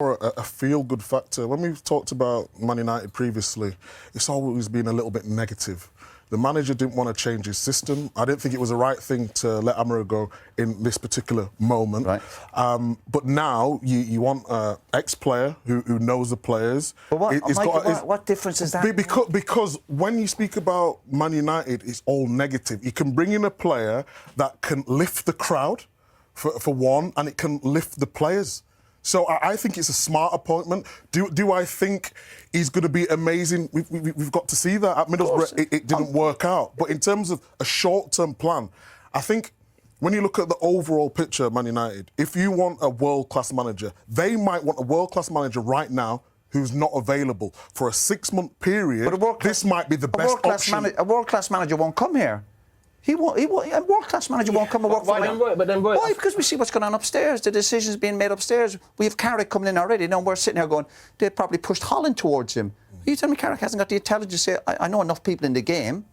A feel-good factor. When we've talked about Man United previously, it's always been a little bit negative. The manager didn't want to change his system. I didn't think it was the right thing to let Amara go in this particular moment. Right. But now you want an ex-player who knows the players. But what difference is that? Because when you speak about Man United, it's all negative. You can bring in a player that can lift the crowd, for one, and it can lift the players. So I think it's a smart appointment. Do I think he's going to be amazing? We've got to see that. At Middlesbrough, it didn't work out. But in terms of a short-term plan, I think when you look at the overall picture of Man United, if you want a world-class manager, they might want a world-class manager right now who's not available. For a 6-month period, this might be the best option. A world-class manager won't come here. A world-class manager won't come and work for me. Why? Because we see what's going on upstairs. The decisions being made upstairs. We have Carrick coming in already. Now we're sitting here going, they probably pushed Holland towards him. You tell me Carrick hasn't got the intelligence to say, I know enough people in the game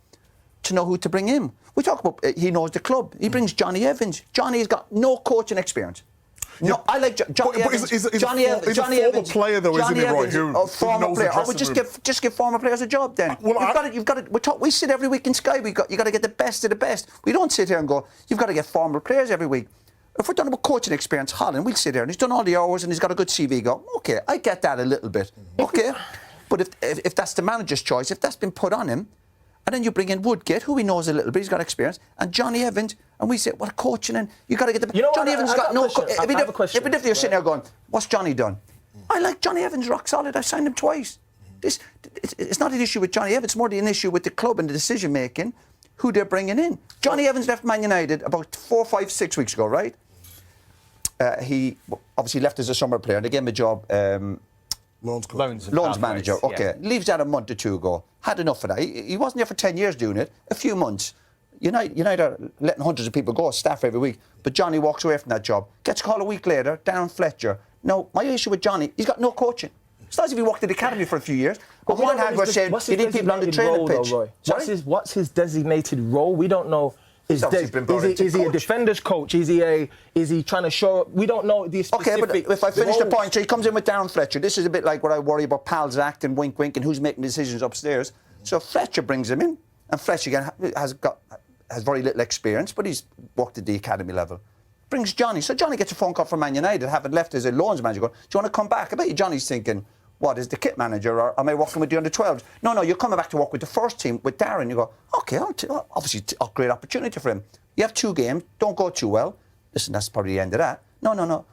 to know who to bring in. We talk about he knows the club. He brings Johnny Evans. Johnny's got no coaching experience. No, I like Johnny Evans. Johnny Evans. He's a former player, though, isn't he, Roy? Former player. I would just give former players a job then. You've got to. We sit every week in Sky. You got to get the best of the best. We don't sit here and go, you've got to get former players every week. If we're talking about coaching experience, Holland, we'll sit here and he's done all the hours and he's got a good CV. Go, okay, I get that a little bit. Okay, but if that's the manager's choice, if that's been put on him, and then you bring in Woodgate, who he knows a little bit, he's got experience, and Johnny Evans, and we say, well, coaching, and you got to get the... Johnny Evans got no... It'd be different you're sitting there going, what's Johnny done? I like Johnny Evans, rock solid. I signed him twice. It's not an issue with Johnny Evans, it's more an issue with the club and the decision-making, who they're bringing in. Johnny Evans left Man United about 4, 5, 6 weeks ago, right? He obviously left as a summer player, and they gave him a job... Loans manager, okay. Yeah. Leaves that a month or two ago. Had enough of that. He wasn't there for 10 years doing it. A few months. United are letting hundreds of people go, staff every week. But Johnny walks away from that job. Gets a call a week later, Darren Fletcher. Now, my issue with Johnny, he's got no coaching. It's not as if he worked at the academy for a few years. On one hand, we're saying you need people on the training pitch. What's his designated role? We don't know. Is he a defender's coach? Is he trying to show? We don't know the specific. Okay, but if I finish the point, so he comes in with Darren Fletcher. This is a bit like what I worry about pals acting, wink, wink, and who's making decisions upstairs. So Fletcher brings him in, and Fletcher again has very little experience, but he's worked at the academy level. Brings Johnny, so Johnny gets a phone call from Man United, having left as a loans manager. Going, do you want to come back? I bet you Johnny's thinking, what, is the kit manager, or am I working with the under-12s? No, you're coming back to work with the first team, with Darren. You go, OK, obviously a great opportunity for him. You have 2 games, don't go too well. Listen, that's probably the end of that. No.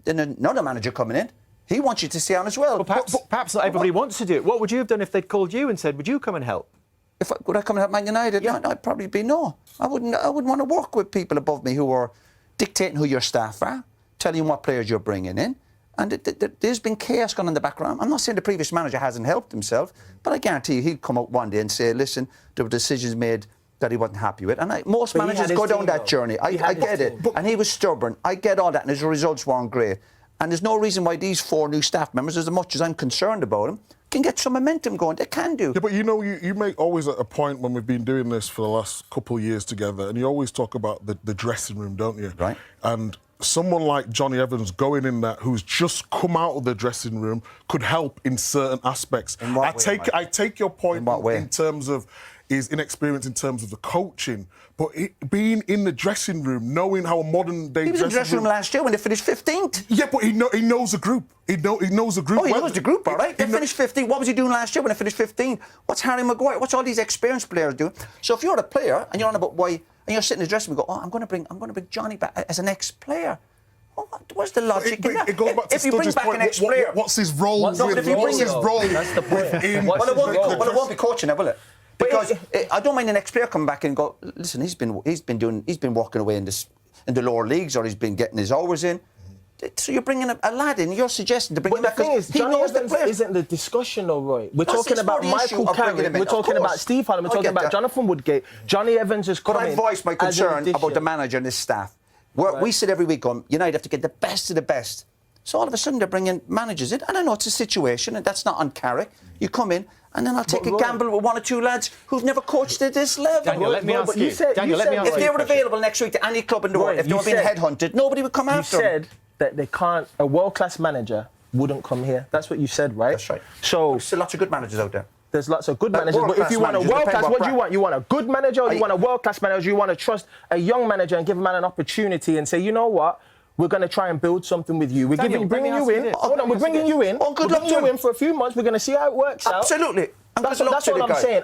Then another manager coming in, he wants you to stay on as well. Well, perhaps not everybody wants to do it. What would you have done if they'd called you and said, would you come and help? Would I come and help Man United? Yeah. I'd probably be no. I wouldn't want to work with people above me who are dictating who your staff are, telling you what players you're bringing in. And there's been chaos going on in the background. I'm not saying the previous manager hasn't helped himself, but I guarantee you he'd come up one day and say, listen, there were decisions made that he wasn't happy with. And most managers go down that journey. I get it. And he was stubborn. I get all that, and his results weren't great. And there's no reason why these 4 new staff members, as much as I'm concerned about them, can get some momentum going. They can do. Yeah, but you make always a point when we've been doing this for the last couple of years together, and you always talk about the dressing room, don't you? Right. And someone like Johnny Evans going in that, who's just come out of the dressing room, could help in certain aspects. In what way, I take your point in terms of his inexperience in terms of the coaching, but being in the dressing room, knowing how a modern day he was in the dressing room last year when they finished 15th. Yeah, but he knows the group. He knows the group. Oh, he knows the group, all right. They finished 15th. What was he doing last year when they finished 15th? What's Harry Maguire? What's all these experienced players doing? So if you're a player and you're on about why, and you're sitting in the dressing room and go, I'm going to bring Johnny back as an ex-player. What's the logic in that? It goes back to Studge's point. What's his role? What's his role? That's the point. Well, it won't be coaching, will it? Because I don't mind an ex-player coming back and go, listen, he's been working away in the lower leagues, or he's been getting his hours in. So you're bringing a lad in, you're suggesting to bring him back. The thing is, Johnny Evans isn't the discussion, though, Roy. We're talking about Michael Carrick, we're talking about Steve Holland, we're talking about Jonathan Woodgate. Johnny Evans is coming. But I voiced my concern about the manager and his staff. We sit every week going, United have to get the best of the best. So all of a sudden they're bringing managers in. And I know it's a situation, and that's not on Carrick. You come in, and then I'll take a gamble with 1 or 2 lads who've never coached at this level. Daniel, let me ask you. If they were available next week to any club in the world, if they were being headhunted, nobody would come after them. You said that they can't, a world-class manager wouldn't come here. That's what you said, right? That's right. So there's still lots of good managers out there. There's lots of good managers, but if you want a world-class, what do you want? You want a good manager, or you want a world-class manager? You want to trust a young manager and give a man an opportunity and say, you know what? We're going to try and build something with you. We're bringing you in. Hold on, we're bringing you in. Oh, good we're luck bringing you in for a few months. We're going to see how it works out. Absolutely. That's what I'm saying.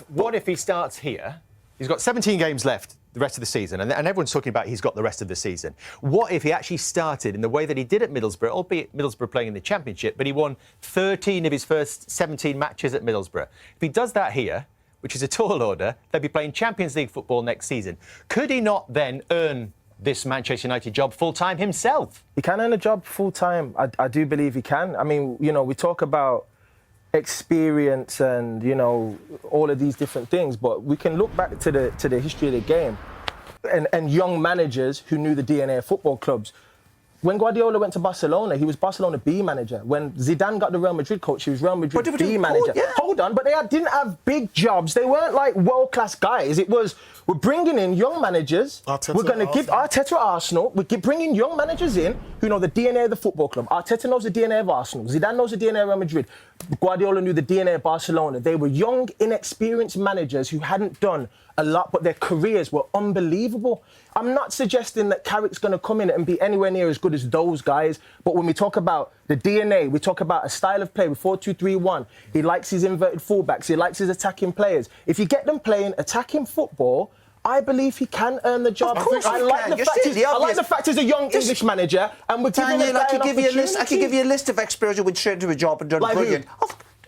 What if he starts here? He's got 17 games left the rest of the season, and everyone's talking about he's got the rest of the season. What if he actually started in the way that he did at Middlesbrough, albeit Middlesbrough playing in the Championship, but he won 13 of his first 17 matches at Middlesbrough? If he does that here, which is a tall order, they'll be playing Champions League football next season. Could he not then earn this Manchester United job full-time himself? He can earn a job full-time. I do believe he can. I mean, you know, we talk about experience and, you know, all of these different things, but we can look back to the history of the game and young managers who knew the DNA of football clubs. When Guardiola went to Barcelona, he was Barcelona B manager. When Zidane got the Real Madrid coach, he was Real Madrid B manager. Yeah. Hold on, but they didn't have big jobs. They weren't like world-class guys. It was, we're bringing in young managers. We're going to give Arteta at Arsenal. We keep bringing young managers in who know the DNA of the football club. Arteta knows the DNA of Arsenal. Zidane knows the DNA of Real Madrid. Guardiola knew the DNA of Barcelona. They were young, inexperienced managers who hadn't done a lot, but their careers were unbelievable. I'm not suggesting that Carrick's going to come in and be anywhere near as good as those guys, but when we talk about the DNA, we talk about a style of play with 4-2-3-1. He likes his inverted fullbacks. He likes his attacking players. If you get them playing attacking football, I believe he can earn the job. Of course I like the fact he's a young English manager, and we're giving him I could give you a list of experts who went straight into a job and done brilliant.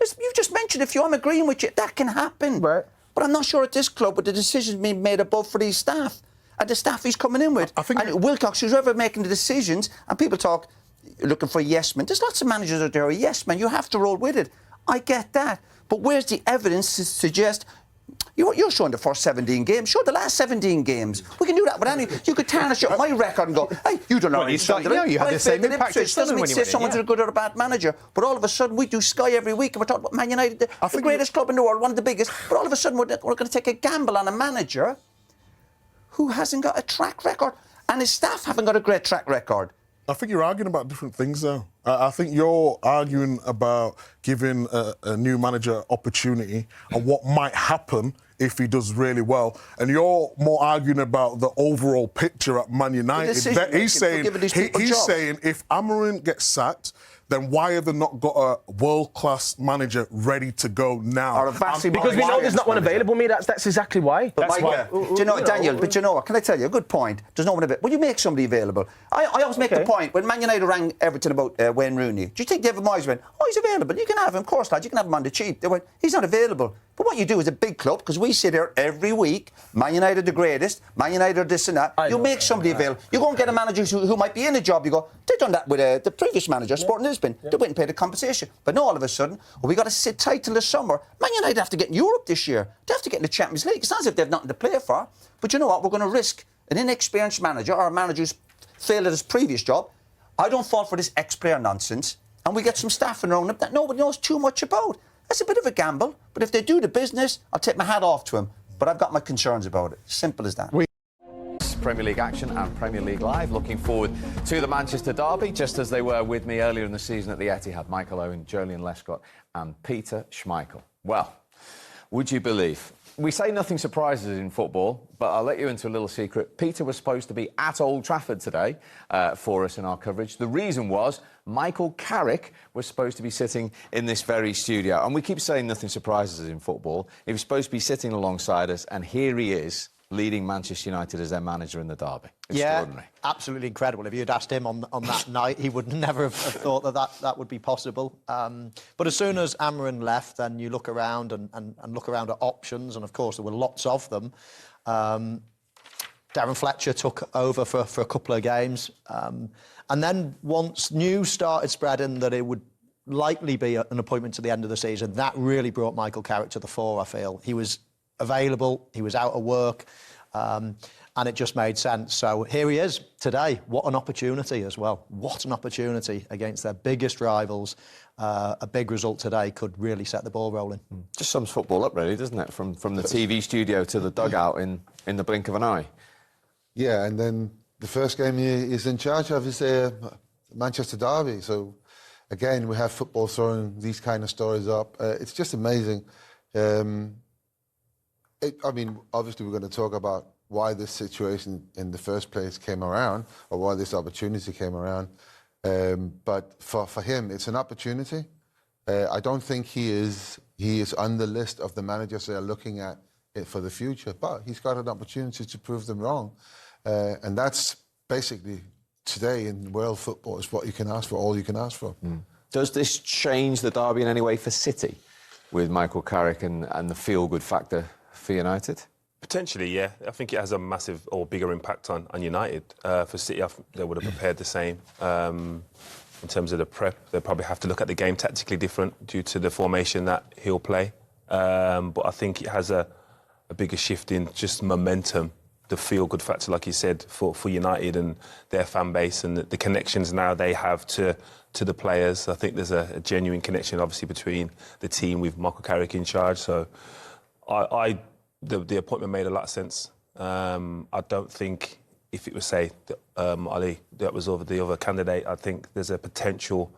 You just mentioned a few. I'm agreeing with you. That can happen. Right. But I'm not sure at this club with the decisions being made above for these staff and the staff he's coming in with. And Wilcox, who's ever making the decisions, and people talk looking for a yes man. There's lots of managers out there who are yes man. You have to roll with it. I get that. But where's the evidence to suggest? You're showing the first 17 games. Show the last 17 games. We can do that with any. You could tarnish up my record and go, hey, you don't know. Well, you had the same impact. It doesn't mean to say someone's a good or a bad manager. But all of a sudden, we do Sky every week, and we're talking about Man United, the greatest club in the world, one of the biggest. But all of a sudden, we're going to take a gamble on a manager who hasn't got a track record, and his staff haven't got a great track record. I think you're arguing about different things, though. I think you're arguing about giving a new manager opportunity and what might happen if he does really well. And you're more arguing about the overall picture at Man United. He's saying if Amorim gets sacked, then why have they not got a world-class manager ready to go now? Because we know there's not one available, me. That's exactly why. Do you know, Daniel, but you know what? Can I tell you? A good point. There's no one available. Well, you make somebody available. I always make the point, when Man United rang Everton about Wayne Rooney, do you think David Moyes went, oh, he's available, you can have him, of course, lads, you can have him on the cheap. They went, he's not available. But what you do is a big club, because we sit here every week, Man United the greatest, Man United this and that, you make somebody available. You go and get a manager who might be in a job, you go, they've done that with the previous manager, Sporting Lisbon. They went and paid the compensation. But now all of a sudden, we got to sit tight till the summer. Man United have to get in Europe this year. They have to get in the Champions League. It's not as if they've nothing to play for. But you know what? We're going to risk an inexperienced manager or a manager who's failed at his previous job. I don't fall for this ex-player nonsense. And we get some staff around them that nobody knows too much about. That's a bit of a gamble. But if they do the business, I'll take my hat off to him. But I've got my concerns about it. Simple as that. Premier League action and Premier League Live. Looking forward to the Manchester derby, just as they were with me earlier in the season at the Etihad. Michael Owen, Julian Lescott and Peter Schmeichel. Well, would you believe? We say nothing surprises in football, but I'll let you into a little secret. Peter was supposed to be at Old Trafford today for us in our coverage. The reason was Michael Carrick was supposed to be sitting in this very studio. And we keep saying nothing surprises in football. He was supposed to be sitting alongside us, and here he is, leading Manchester United as their manager in the derby. Extraordinary. Yeah, absolutely incredible. If you'd asked him on that night, he would never have thought that would be possible. But as soon as Amorim left, then you look around and look around at options, and of course there were lots of them. Darren Fletcher took over for a couple of games. And then once news started spreading that it would likely be an appointment to the end of the season, that really brought Michael Carrick to the fore, I feel. He was available, he was out of work, and it just made sense. So here he is today. What an opportunity as well. What an opportunity against their biggest rivals. A big result today could really set the ball rolling. Just sums football up, really, doesn't it? From the TV studio to the dugout in the blink of an eye. Yeah, and then the first game he is in charge of is Manchester derby. So again, we have football throwing these kind of stories up. It's just amazing. I mean, obviously we're going to talk about why this situation in the first place came around, or why this opportunity came around. But for him, it's an opportunity. I don't think he is on the list of the managers that are looking at it for the future, but he's got an opportunity to prove them wrong. And that's basically, today in world football, is what you can ask for, all you can ask for. Does this change the derby in any way for City, with Michael Carrick and the feel-good factor for United? Potentially, yeah. I think it has a massive or bigger impact on United. For City, they would have prepared the same. In terms of the prep, they'll probably have to look at the game tactically different due to the formation that he'll play. But I think it has a bigger shift in just momentum, the feel-good factor, like you said, for United and their fan base, and the connections now they have to the players. I think there's a genuine connection, obviously, between the team with Michael Carrick in charge. So the appointment made a lot of sense. I don't think if it was, say, Ali, that was over the other candidate, I think there's a potential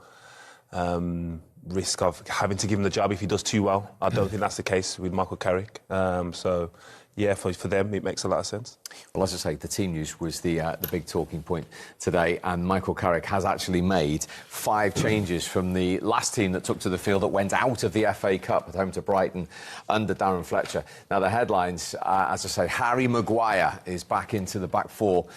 risk of having to give him the job if he does too well. I don't think that's the case with Michael Carrick. So, yeah, for them, it makes a lot of sense. Well, as I say, the team news was the big talking point today, and Michael Carrick has actually made 5 changes from the last team that took to the field that went out of the FA Cup at home to Brighton under Darren Fletcher. Now, the headlines, as I say, Harry Maguire is back into the back four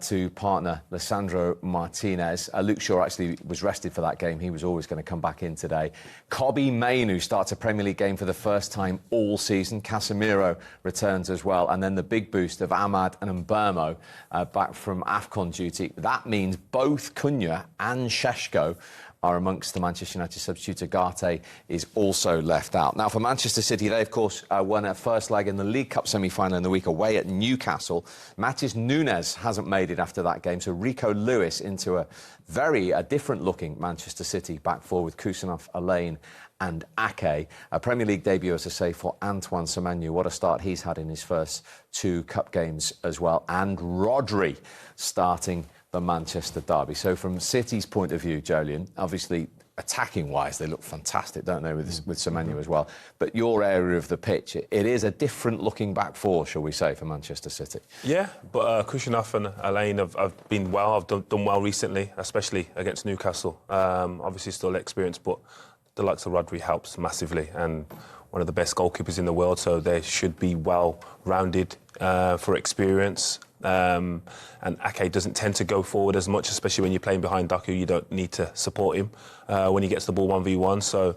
to partner Lisandro Martinez. Luke Shaw actually was rested for that game. He was always going to come back in today. Kobbie Mainoo starts a Premier League game for the first time all season. Casemiro returns as well, and then the big boost of Ahmad and Mbermo back from AFCON duty. That means both Cunha and Šeško are amongst the Manchester United substitutes. Agate is also left out. Now, for Manchester City, they, of course, won a first leg in the League Cup semi-final in the week away at Newcastle. Matheus Nunes hasn't made it after that game, so Rico Lewis into a very different-looking Manchester City back four with Kusanov, Alain and Ake. A Premier League debut, as I say, for Antoine Semenyo. What a start he's had in his first 2 cup games as well. And Rodri starting the Manchester derby. So from City's point of view, Jolyon, obviously attacking-wise, they look fantastic, don't they, with Semenyo as well. But your area of the pitch, it is a different-looking back four, shall we say, for Manchester City. Yeah, but Kusanov and Alain have been well. Have done well recently, especially against Newcastle. Obviously still experienced, but the likes of Rodri helps massively, and one of the best goalkeepers in the world, so they should be well-rounded for experience. And Ake doesn't tend to go forward as much, especially when you're playing behind Doku. You don't need to support him when he gets the ball 1v1. So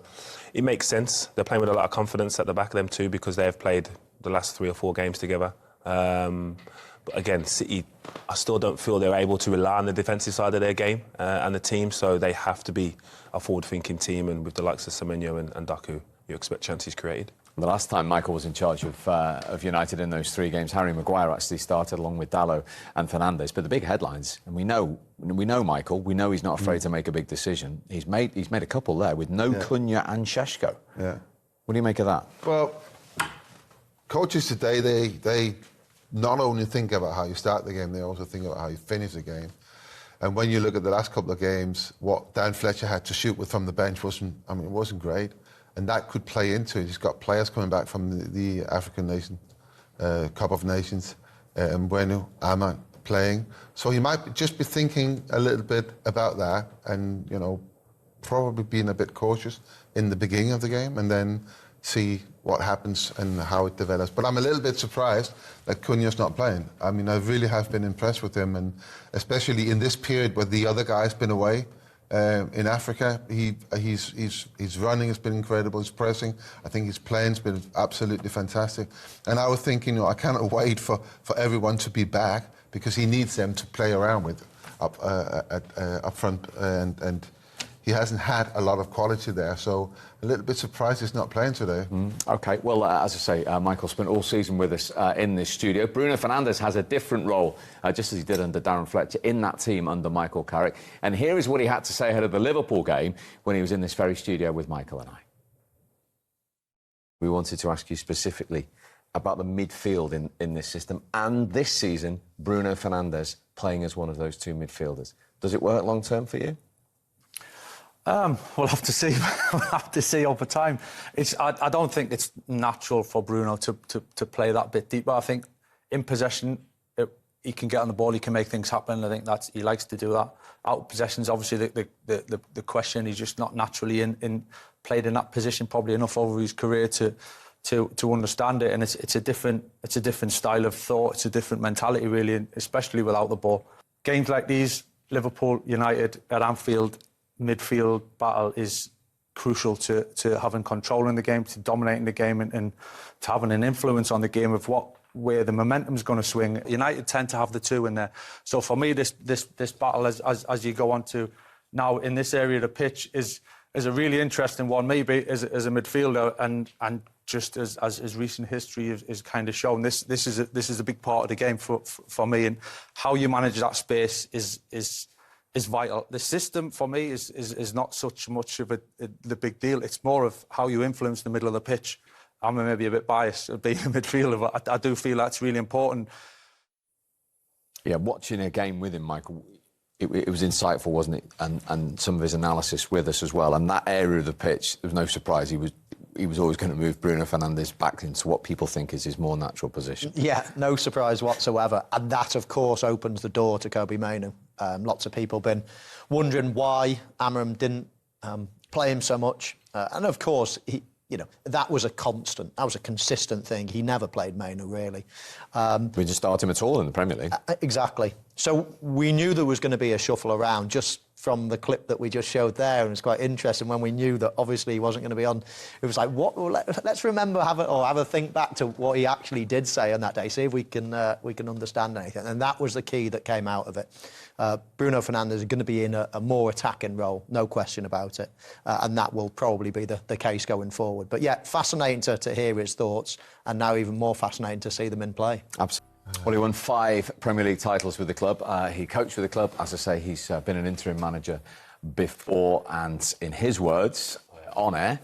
it makes sense. They're playing with a lot of confidence at the back of them too, because they have played the last 3 or 4 games together. But again, City, I still don't feel they're able to rely on the defensive side of their game and the team, so they have to be a forward-thinking team, and with the likes of Semenyo and Doku, you expect chances created. The last time Michael was in charge of United in those 3 games, Harry Maguire actually started along with Dalot and Fernandes. But the big headlines, and we know Michael, we know he's not afraid to make a big decision. He's made a couple there with Cunha and Šeško. Yeah. What do you make of that? Well, coaches today, they not only think about how you start the game, they also think about how you finish the game. And when you look at the last couple of games, what Dan Fletcher had to shoot with from the bench wasn't great. And that could play into it. He's got players coming back from the African nation, Cup of Nations, Mbeumo, Ahmad playing. So he might just be thinking a little bit about that, and probably being a bit cautious in the beginning of the game, and then see what happens and how it develops. But I'm a little bit surprised that Cunha's not playing. I mean, I really have been impressed with him, and especially in this period where the other guy's been away. In Africa, his running has been incredible. His pressing, I think his playing's been absolutely fantastic. And I was thinking, I cannot wait for everyone to be back, because he needs them to play around with up front, and he hasn't had a lot of quality there. So a little bit surprised he's not playing today. OK, well, as I say, Michael spent all season with us in this studio. Bruno Fernandes has a different role, just as he did under Darren Fletcher, in that team under Michael Carrick. And here is what he had to say ahead of the Liverpool game when he was in this very studio with Michael and I. We wanted to ask you specifically about the midfield in this system, and this season, Bruno Fernandes playing as one of those 2 midfielders. Does it work long-term for you? We'll have to see. We'll have to see over time. I don't think it's natural for Bruno to play that bit deeper. I think in possession, he can get on the ball, he can make things happen. I think he likes to do that. Out of possession is obviously the question. He's just not naturally played in that position probably enough over his career to understand it. And it's a different style of thought. It's a different mentality really, especially without the ball. Games like these, Liverpool United at Anfield, midfield battle is crucial to having control in the game, to dominating the game, and to having an influence on the game of where the momentum's going to swing. United tend to have the two in there. So for me, this battle as you go on to now in this area of the pitch is a really interesting one, maybe as a midfielder, and just as recent history is kind of shown, this is a big part of the game for me, and how you manage that space is vital. The system for me is not such much of the big deal. It's more of how you influence the middle of the pitch. I'm maybe a bit biased being a midfielder, but I do feel that's really important. Yeah, watching a game with him, Michael, it was insightful, wasn't it? And some of his analysis with us as well. And that area of the pitch, there was no surprise. He was always going to move Bruno Fernandes back into what people think is his more natural position. Yeah, no surprise whatsoever. And that, of course, opens the door to Kobbie Mainoo. Lots of people been wondering why Amram didn't play him so much. And, of course, that was a constant. That was a consistent thing. He never played Mainoo, really. We didn't start him at all in the Premier League. Exactly. So we knew there was going to be a shuffle around just from the clip that we just showed there, and it's quite interesting when we knew that obviously he wasn't going to be on. It was like, let's remember, have a think back to what he actually did say on that day, see if we can understand anything. And that was the key that came out of it. Bruno Fernandes is going to be in a more attacking role, no question about it, and that will probably be the case going forward. But yeah, fascinating to hear his thoughts, and now even more fascinating to see them in play. Absolutely. Well, he won 5 Premier League titles with the club. He coached with the club. As I say, he's been an interim manager before, and in his words, on air,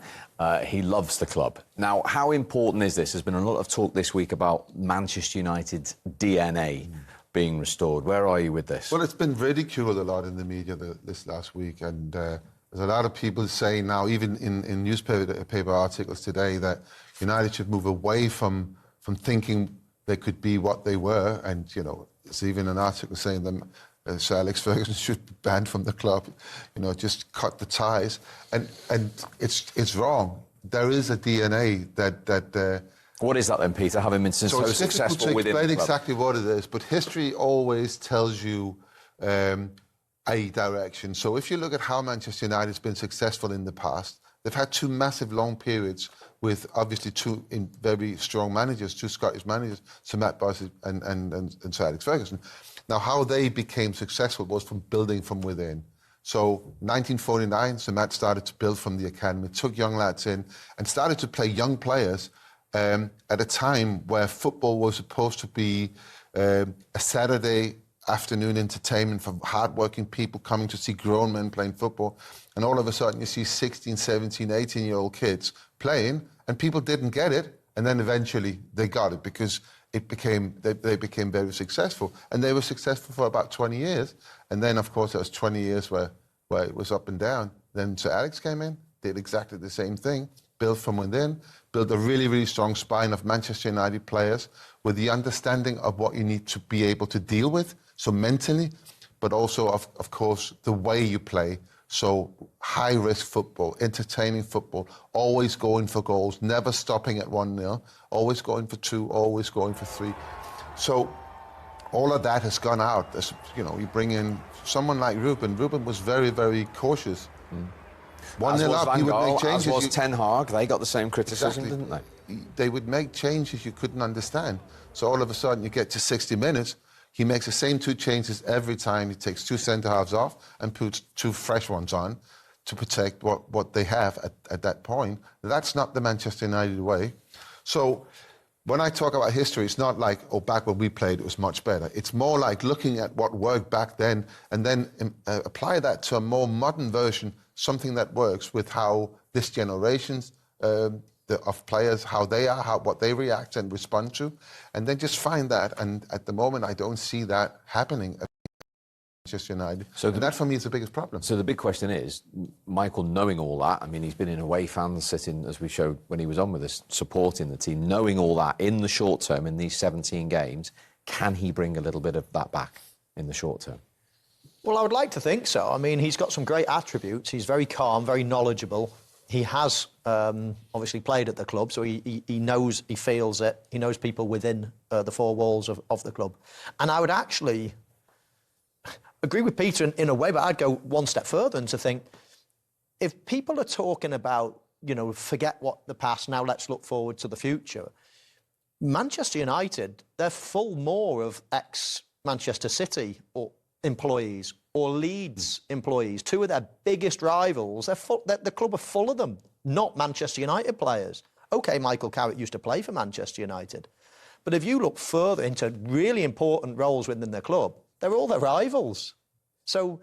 he loves the club. Now, how important is this? There's been a lot of talk this week about Manchester United's DNA being restored. Where are you with this? Well, it's been ridiculed a lot in the media this last week, and there's a lot of people saying now, even in newspaper articles today, that United should move away from thinking they could be what they were, and there's even an article saying that Sir Alex Ferguson should be banned from the club, just cut the ties, and it's wrong. There is a DNA that. What is that then, Peter? Having been so successful within the club? Explain exactly what it is, but history always tells you a direction. So if you look at how Manchester United has been successful in the past, they've had 2 massive long periods with obviously 2 very strong managers, 2 Scottish managers, Sir Matt Barnes and Sir Alex Ferguson. Now, how they became successful was from building from within. So 1949, Sir Matt started to build from the academy, took young lads in and started to play young players at a time where football was supposed to be a Saturday afternoon entertainment for hard-working people coming to see grown men playing football. And all of a sudden you see 16, 17, 18-year-old kids playing, and people didn't get it, and then eventually they got it because they became very successful. And they were successful for about 20 years. And then, of course, there was 20 years where it was up and down. Then Sir Alex came in, did exactly the same thing, built from within, built a really, really strong spine of Manchester United players with the understanding of what you need to be able to deal with, so mentally, but also, of course, the way you play. So high-risk football, entertaining football, always going for goals, never stopping at 1-0, always going for 2, always going for 3. So all of that has gone out. You bring in someone like Ruben. Ruben was very, very cautious. 1-0 up, he would make changes. As was Ten Hag. They got the same criticism, didn't they? They would make changes you couldn't understand. So all of a sudden you get to 60 minutes, he makes the same 2 changes every time. He takes 2 centre-halves off and puts 2 fresh ones on to protect what they have at that point. That's not the Manchester United way. So when I talk about history, it's not like, back when we played, it was much better. It's more like looking at what worked back then and then apply that to a more modern version, something that works with how this generation's of players, how they are, what they react and respond to, and then just find that. And at the moment, I don't see that happening at Manchester United. So that, for me, is the biggest problem. So the big question is, Michael, knowing all that, I mean, he's been in away fans sitting, as we showed when he was on with us, supporting the team, knowing all that in the short term, in these 17 games, can he bring a little bit of that back in the short term? Well, I would like to think so. I mean, he's got some great attributes. He's very calm, very knowledgeable. He has obviously played at the club, so he knows, he feels it. He knows people within the four walls of the club. And I would actually agree with Peter in a way, but I'd go one step further and to think, if people are talking about, you know, forget what the past, now let's look forward to the future. Manchester United, they're full more of ex-Manchester City or employees or Leeds employees, two of their biggest rivals. The club are full of them, not Manchester United players. OK, Michael Carrick used to play for Manchester United. But if you look further into really important roles within the club, they're all their rivals. So,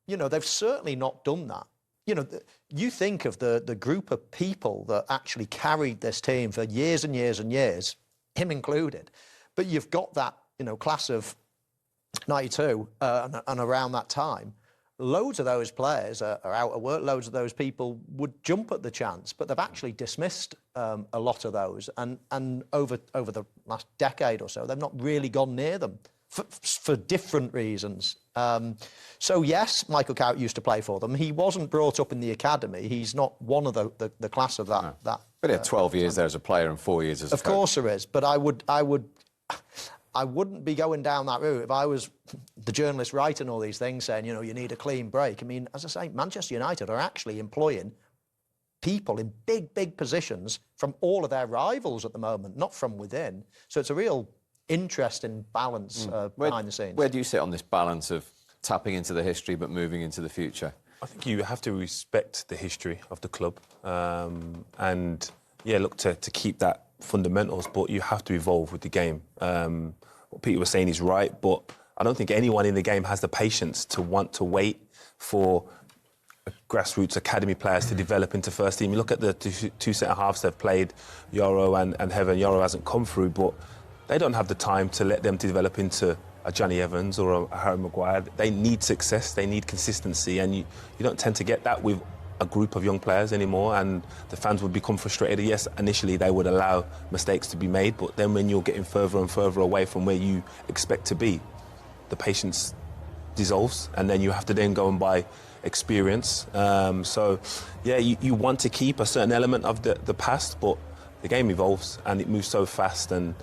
you know, they've certainly not done that. You know, you think of the group of people that actually carried this team for years and years and years, him included. But you've got that, you know, class of 92 and around that time, loads of those players are out of work. Loads of those people would jump at the chance, but they've actually dismissed a lot of those. And over the last decade or so, they've not really gone near them for different reasons. So yes, Michael Carrick used to play for them. He wasn't brought up in the academy. He's not one of the class of that. No. But he had 12 years there as a player and 4 years as a coach. Of course there is, but I wouldn't be going down that route if I was the journalist writing all these things saying, you know, you need a clean break. I mean, as I say, Manchester United are actually employing people in big positions from all of their rivals at the moment, not from within. So it's a real interesting balance behind the scenes. Where do you sit on this balance of tapping into the history but moving into the future? I think you have to respect the history of the club and, yeah, look to keep that fundamentals, but you have to evolve with the game. What Peter was saying is right, but I don't think anyone in the game has the patience to want to wait for grassroots academy players to develop into first team. You look at the two centre-halves they've played, Yoro and Heaven. Yoro hasn't come through, but they don't have the time to let them develop into a Johnny Evans or a Harry Maguire. They need success, they need consistency, and you don't tend to get that with a group of young players anymore, and the fans would become frustrated. Yes, initially they would allow mistakes to be made, but then when you're getting further and further away from where you expect to be, the patience dissolves, and then you have to then go and buy experience. So, yeah, you want to keep a certain element of the past, but the game evolves and it moves so fast, and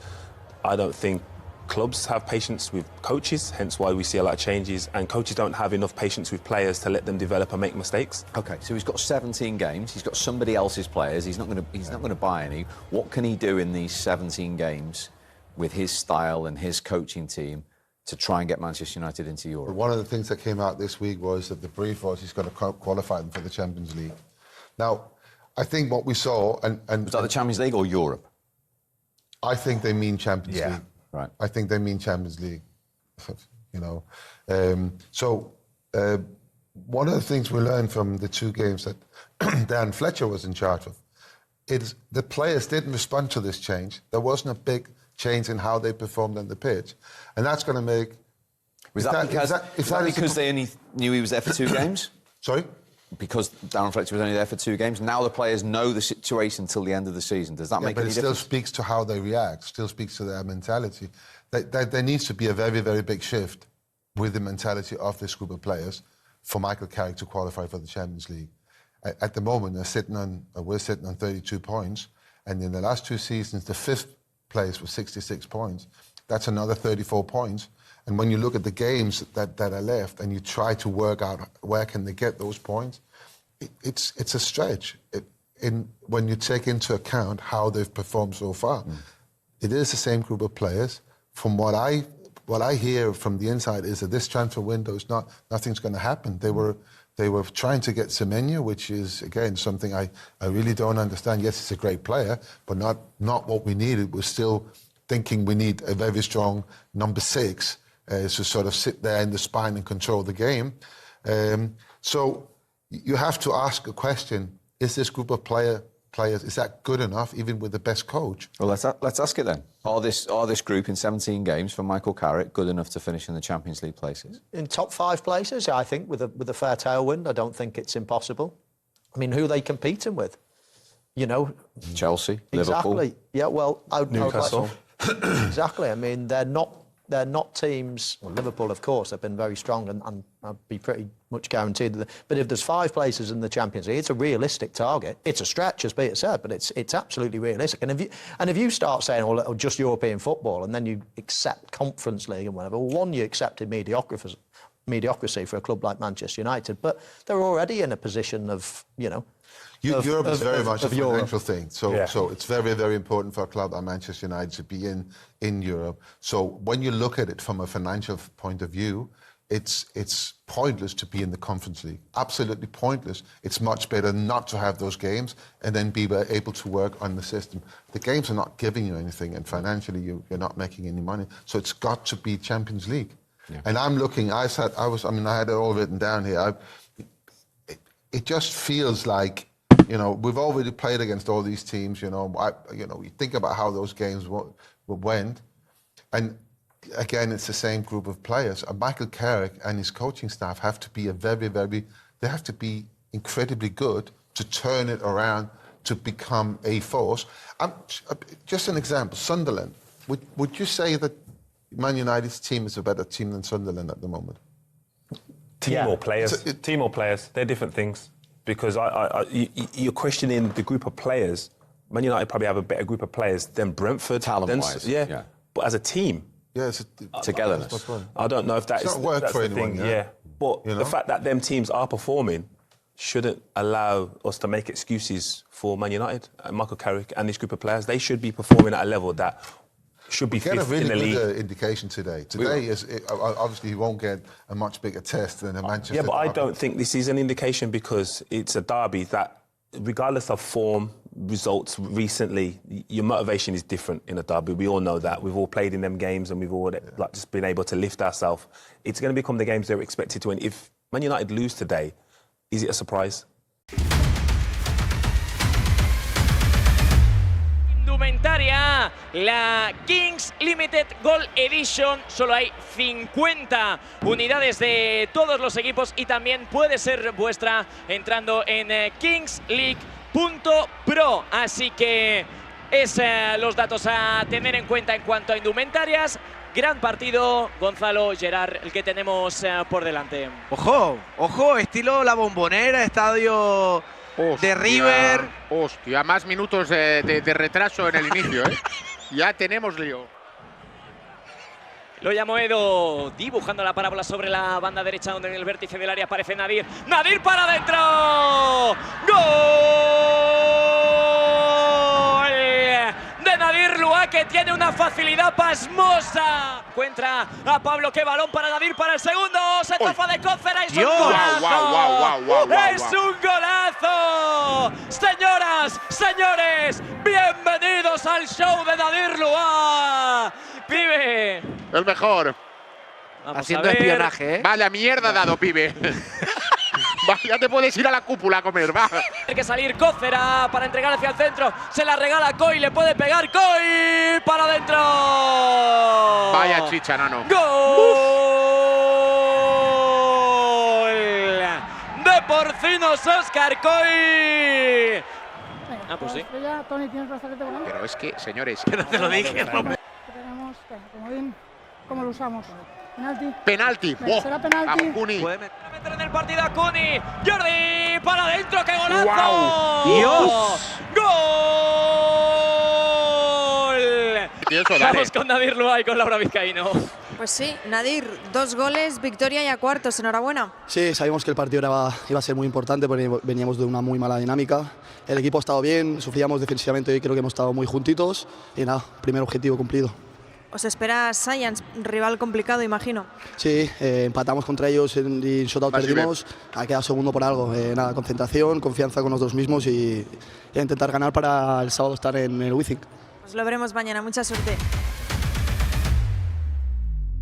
I don't think clubs have patience with coaches, hence why we see a lot of changes, and coaches don't have enough patience with players to let them develop and make mistakes. OK, so he's got 17 games, he's got somebody else's players, he's not going to buy any. What can he do in these 17 games with his style and his coaching team to try and get Manchester United into Europe? One of the things that came out this week was that the brief was he's going to qualify them for the Champions League. Now, I think what we saw... and was that the Champions League or Europe? I think they mean Champions League. Right. I think they mean Champions League, you know. One of the things we learned from the two games that Dan Fletcher was in charge of is the players didn't respond to this change. There wasn't a big change in how they performed on the pitch. And that's going to make... Was that because they only knew he was there for 2 games? Sorry? Because Darren Fletcher was only there for 2 games. Now the players know the situation until the end of the season. Does that make any difference? But it still speaks to how they react, still speaks to their mentality. There needs to be a very, very big shift with the mentality of this group of players for Michael Carrick to qualify for the Champions League. At the moment, we're sitting on 32 points, and in the last 2 seasons, the 5th place was 66 points. That's another 34 points. And when you look at the games that are left and you try to work out where can they get those points, it's a stretch when you take into account how they've performed so far. It is the same group of players. From what I hear from the inside is that this transfer window is nothing's going to happen. They were trying to get Semenyo, which is again something I really don't understand. Yes, he's a great player, but not what we needed. We're still thinking we need a very strong number 6. To sort of sit there in the spine and control the game. So you have to ask a question, is this group of players, is that good enough, even with the best coach? Well, let's ask it then. Are this group in 17 games for Michael Carrick good enough to finish in the Champions League places? In top 5 places, I think, with a fair tailwind. I don't think it's impossible. I mean, who are they competing with? You know, Chelsea, exactly. Liverpool. Yeah, well, Newcastle. Exactly. I mean, they're not teams. Well, Liverpool, of course, have been very strong, and I'd be pretty much guaranteed that. But if there's 5 places in the Champions League, it's a realistic target. It's a stretch, as Peter said, but it's absolutely realistic. And if you start saying, "Oh, just European football," and then you accept Conference League and whatever, well, one, you accepted mediocrity for a club like Manchester United, but they're already in a position of, you know. Europe is very much a financial Europe. thing, so it's very, very important for a club like Manchester United to be in Europe. So when you look at it from a financial point of view, it's pointless to be in the Conference League. Absolutely pointless. It's much better not to have those games and then be able to work on the system. The games are not giving you anything, and financially you're not making any money. So it's got to be Champions League. Yeah. And I'm looking. I had it all written down here. It just feels like, you know, we've already played against all these teams. You know, you think about how those games went, and again, it's the same group of players. Michael Carrick and his coaching staff have to be they have to be incredibly good to turn it around to become a force. Just an example: Sunderland. Would you say that Man United's team is a better team than Sunderland at the moment? Team or players? Team or players? They're different things. Because you're questioning the group of players. Man United probably have a better group of players than Brentford. Talent-wise, yeah. But as a team, togetherness. I don't know if that's for anyone. Yeah. But the fact that them teams are performing shouldn't allow us to make excuses for Man United and Michael Carrick and this group of players. They should be performing at a level that should be fifth in the league. Get a really good indication today. Today obviously you won't get a much bigger test than a Manchester. Yeah, but derby. I don't think this is an indication, because it's a derby that, regardless of form, results recently, your motivation is different in a derby. We all know that. We've all played in them games and we've all just been able to lift ourselves. It's going to become the games they're expected to win. If Man United lose today, is it a surprise? Indumentaria, la Kings Limited Gold Edition. Solo hay 50 unidades de todos los equipos y también puede ser vuestra entrando en kingsleague.pro. Así que es los datos a tener en cuenta en cuanto a indumentarias. Gran partido, Gonzalo, Gerard, el que tenemos por delante. Ojo, ojo, estilo La Bombonera, estadio de River. Hostia, más minutos de retraso en el inicio, ¿eh? Ya tenemos lío. Lo llamó Edo, dibujando la parábola sobre la banda derecha, donde en el vértice del área aparece Nadir. ¡Nadir para adentro! ¡Gol! De Nadir Lua, que tiene una facilidad pasmosa. Encuentra a Pablo, qué balón para Nadir para el segundo. Se tafa de Cócera y es un golazo. ¡Es un golazo! Señoras, señores, bienvenidos al show de Nadir Lua. Pibe. El mejor. Vamos haciendo espionaje, ¿eh? Vaya mierda dado, pibe. Va, ya te puedes ir a la cúpula a comer, va. Tiene que salir Cócera para entregar hacia el centro. Se la regala Coy, le puede pegar Coy para adentro. Vaya chicha, nano. ¡Gol! De Porcinos Óscar Coy. Ah, pues sí. Tony, tienes brazalete volante. Pero es que, señores, Que no te lo dije, Romero. Tenemos, comodín, ¿cómo lo usamos? Penalti. penalti. Será penalti. Vamos, Cuni. Puede meter en el partido a Cuni. Jordi para adentro, qué golazo. ¡Guau! ¡Dios! ¡Gol! Vamos con Nadir Lua y con Laura Vizcaíno. Pues sí, Nadir, 2 goles, victoria y a cuartos, enhorabuena. Sí, sabíamos que el partido iba a ser muy importante porque veníamos de una muy mala dinámica. El equipo ha estado bien, sufríamos defensivamente y creo que hemos estado muy juntitos. Y nada, primer objetivo cumplido. Os espera Science, rival complicado, imagino. Sí, empatamos contra ellos y en shootout perdimos. Ha quedado segundo por algo. Nada, concentración, confianza con nosotros mismos y intentar ganar para el sábado estar en el Wizzing. Os lo veremos mañana, mucha suerte.